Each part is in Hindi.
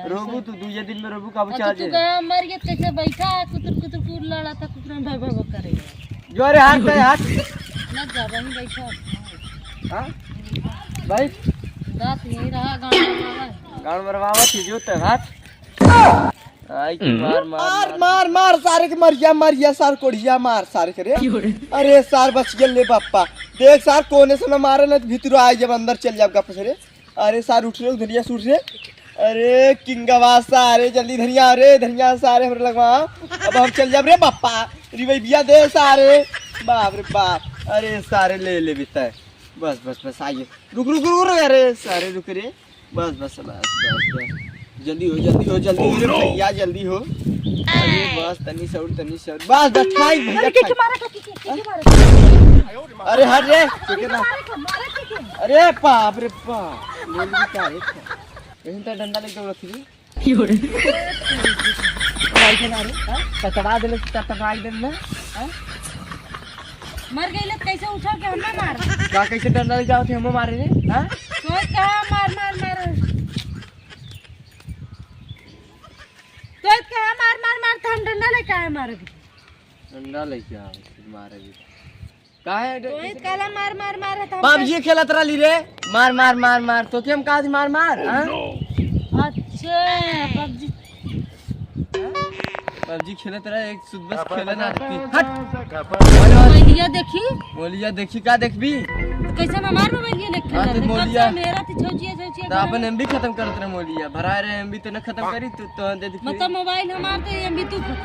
है रोबू तू दूसरे दिन में रोबू काबू चला तू जाए गया मर गया कैसे बैठा कुतर कुतर कुर लड़ा था कुतर भाई भाई करेगा जो अरे हाथ पे हाथ ना जा वहीं बैठा हां भाई दांत यही रहा गांड मरवावा थी जो ते हाथ आई मार मार मार मार सारे के मर गया सार कोड़िया मार सारे करे अरे सार बच गए ले पापा देख सार कोने से न मारे न भीतर आ जब अंदर चल जाओ गप से अरे सार उठ रे धनिया सूट रे अरे किंगवा सारे जल्दी धनिया रे धनिया सारे हमरे लगवा अब हम चल जाब रे पापा रिवैया दे सारे बाप रे बाप अरे सारे ले बिता बस बस बस आइए रुक रुक रुक अरे सारे रुक रे बस बस बस बस जल्दी हो रे भैया जल्दी हो अरे बस तनी सौर बस बस खाई भैया अरे हट रे अरे बाप रे बाप ले ली क्या है यहीं तो डंडा लेके रखी थी भाई के ना रे टटवा दे ना मर गई कैसे उठा के हम मार का कैसे डंडा ले जाओ थे हम मारे रे हां कोई कहा मार तो कहा मार तो हम डंडा लेके आए मारे डंडा लेके आओ मारे भी का है तो काला मार था पबजी खेलत रही रे मार तो के हम कहा थी मार हां अच्छा पबजी खेलत रहे एक सुबह बस खेले ना हट मोलिया देखी का देखबी कैसे ना मार मोबाइल ये लिख तो मोलिया मेरा तो छौचिया तो अपन एमबी खत्म करत रहे मोलिया भरा रहे एमबी तो न खत्म करी तो दे दी मतलब मोबाइल हमार तो एमबी तू खत्म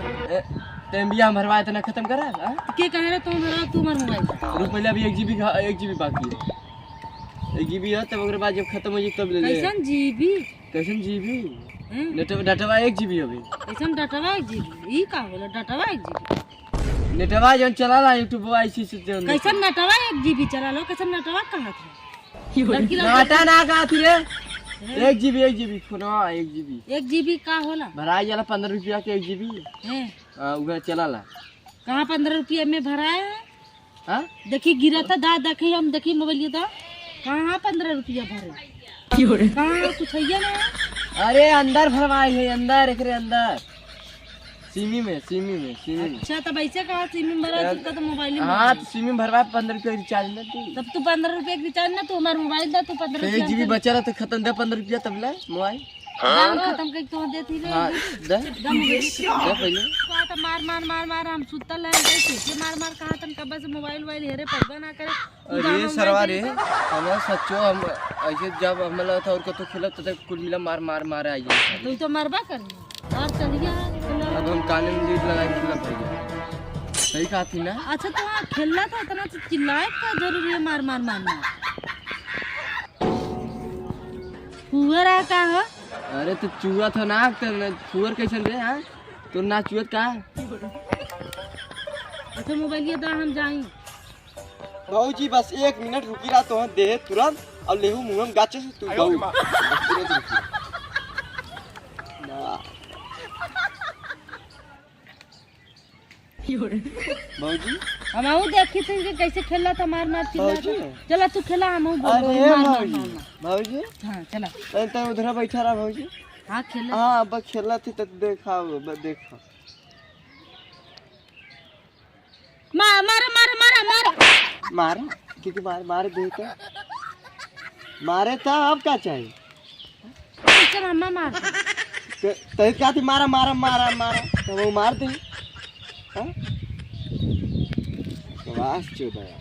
तो एमबी हम भरवाए तो न खत्म करा हां के कह रहे तुम भरा तू मार मोबाइल रुक पहले अभी 1 GB बाकी है 1 GB है तब ओकरे बाद जब खत्म हो जाए तब ले ले कैसन जीबी डाटावा 1 GB अभी कैसन डाटावा 1 GB ई का होला डाटावा 1 GB नेटवा जन चला ला YouTube आईसी से जन कैसन नेटवा 1 GB चला लो कैसन नेटवा कहां था नाटा ना का थी रे 1 GB फोनवा 1 GB 1 GB का होला भराई जाला 15 रुपया के 1 GB है हां उगा चला ला कहां 15 रुपया में भराया है हां देखी गिरा था दा देखी हम देखी मोबाइल ये था कहां 15 रुपया भरे कहां कुछ है ना अरे अंदर भरवाई है अंदर एकरे अंदर सिमी में अच्छा तब ऐसे कहा सिमी में भरा तो मोबाइल में हां तो सिमी में भरवा 15 रुपया रिचार्ज ना तू तब तू 15 रुपया रिचार्ज ना तू हमारा मोबाइल दा तू 15 1 GB बचा रहा तो खत्म दे 15 रुपया तब ले मोबाइल दाम खत्म कर तो देती रे हां दे पहले कहा तो मार हम सुतल है कैसे मार कहा तन कब से मोबाइल हेरे पैसा ना करे अरे सरवा रे हम सच्चो हम ऐसे जब हमला था और तो खेलत तो कुल मिला मार आई तू तो मरबा कर और चलिए अब हम काने में लीड लगा के खेला भैया सही कहा थी ना अच्छा तो वहाँ खेलना था इतना तो चिल्लाए का जरूरी है मार फुअर है का है अरे तो चूहा था ना फुअर कैसे रे हां तो ना चूहत का अच्छा मोबाइल ये दा हम जाई बाबूजी बस 1 मिनट रुकी रहा तो दे तुरंत और लेहू मुंह में गाचे से तू बाबू बाबूजी हम आऊ देखी थी कि कैसे खेला था मार चिल्ला चला तू खेला हम आऊ बाबूजी हां चला तो उधर बैठा रहा बाबूजी हां खेला हां अब खेला थी तो देखा देखो मार क्योंकि मार दे तो मारे था अब क्या चाहिए चल हम मार तो क्या थी मारा तो वो मार दे हां वास चोदया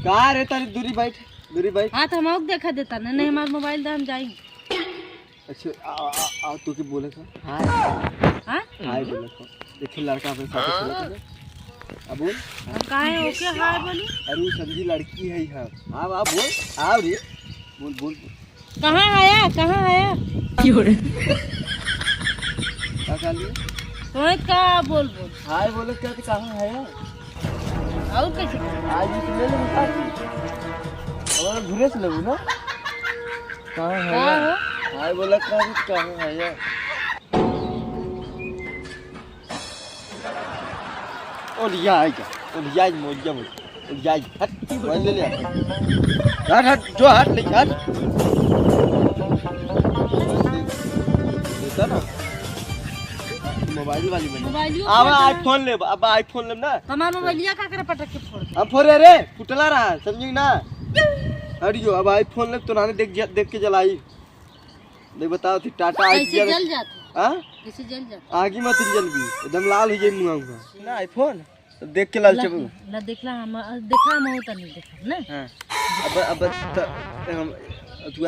का रे तारी दूरी बैठ हां तो हम आऊ देखा देता ना नहीं हमारा मोबाइल दा हम जाई अच्छा आ तू के बोले था हाय बोले था देख लड़का अपने साथ खेलत है अब बोल काहे ओके हाय बोली अरे समझी लड़की है हम आ बोल आओ रे बोल कहां आया क्यों रे का लिए ओए का बोल हाय बोले क्या कहां आया और कैसे आज ले ले बता और घुरे से लगू ना कहां है हाय बोला कहां है ओलिया मोलिया हट ले हट जो हट ले हट मोबाइल वाली बने मोबाइलियो अब आईफोन ले अब आईफोन ले ना हमार मोबाइलिया का करे पटक के फोड़ दे। अब फोरे रे फुटला रहा समझी ना हटियो अब आईफोन ले तो नाने देख के जलाई देख बताओ थी टाटा आई कैसे जल जाते हां कैसे जल जाते आगे मत जल भी एकदम लाल हो जाए मुंह ना आईफोन तो देख के लाल चबू ना देखला हम देखा हम होता नहीं देखा ना। हां अब हम तू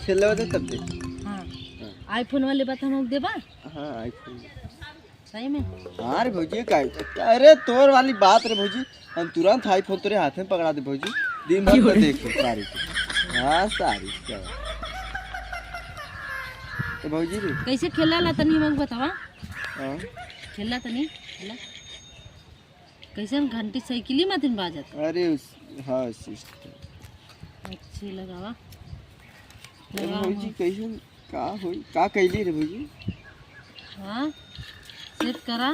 खेले होते तब दे हां आईफोन वाले बात हम देबा। हां आईफोन सही में अरे भौजी का अरे तोर वाली बात रे भौजी हम तुरंत आईफोन तेरे हाथ में पकड़ा दे भौजी दिन भर पर देखे सारी हां सारी क्या तो भौजी रे कैसे खेला ला तनी हमको बतावा। हां खेला तनी खेला कैसे हम घंटी साइकिली मतिन बाजत। अरे हां सिस्टर अच्छी लगावा भौजी कैसे का होई का कैली रे भौजी। हां सेट करा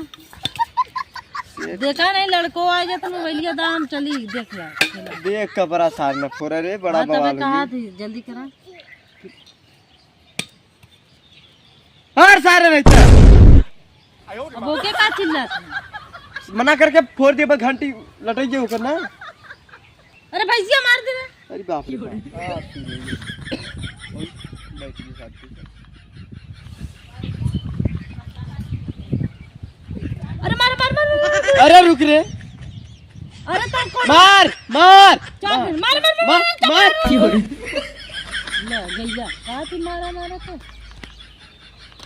देखा नहीं लड़को आ जाता मोबाइलिया दाम चली देख ला खेला। देख कपड़ा सारना फोरा रे बड़ा हाँ, तबे बवाल कहा होगी थी जल्दी करा। हर सारे रहता अब ओके का चिल्लात मना करके फोड़ दे बस घंटी लटाई जे ओकर ना। अरे भैया मार दे रे। अरे बाप रे बाप हां बैठ के साथ अरे मार मार मार अरे रुक रे अरे तो कौन मार मार मार मार मार मार ले गैया का तू मारा मारा तो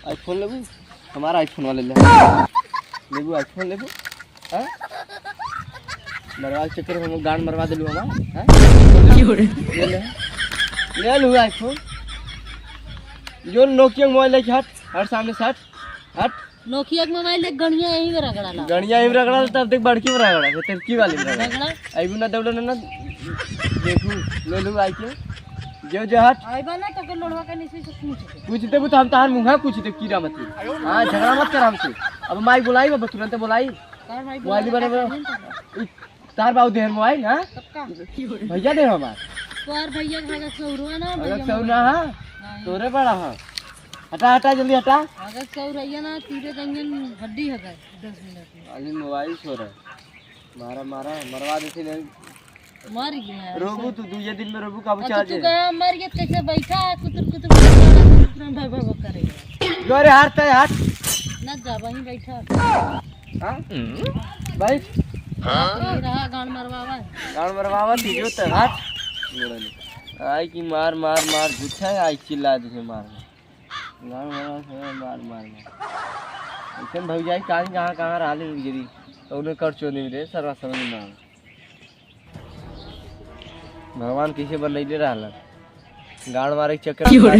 आईफोन लेबू हमारा आईफोन वाले ले लेबू आईफोन लेबू हां मरवा के चक्कर में हम गांड मरवा देलू हम हां ले लो आईफोन जो नोकिया मोबाइल लेके हट सामने से हट नोकिया के मोबाइल एक गणिया यही में रगड़ा ला गणिया ही रगड़ा तब देख बड़की में रगड़ा तो तेरकी वाली में रगड़ा रगड़ा आईबू ना दौड़ो ना देखू ले लो आई के जो हट आई बना तो के लोड़वा का नीचे से पूछ दे तो हम तार मुंह पूछ दे कीड़ा मत हां झगड़ा मत कर हमसे अब माई बुलाई बाबा तुरंत बुलाई कर भाई मोबाइल बने तार बाबू दे मोबाइल हां सबका भैया दे हमार तोर भैया का सौरवा ना अगर सौ ना हां तोरे बड़ा हां हटा हटा जल्दी हटा अगर सौरैया ना तीरे दंगन हड्डी है 10 मिनट में अली मोबाइल सो रहा मारा मारा मरवा देती नहीं मर गया रोबू तू दूसरे दिन में रोबू काबू अच्छा चला तू जाए गया मर गया कैसे बैठा कुतर कुतर भाई भाई करेगा जो रे हाथ ते हाथ ना जा वहीं बैठा हां भाई यही रहा गान मरवावा गान मरवावा थी जो ते हाथ आई की मार मार मार गुच्छा आई चिल्ला दे मार गान मरवा मार मार ऐसे भाई जाई कहां रहा ले गिरी तो उन्हें कर चोनी रे सरवा समझ में भगवान किसे बनैले रहल गाड़ मारे के चक्कर में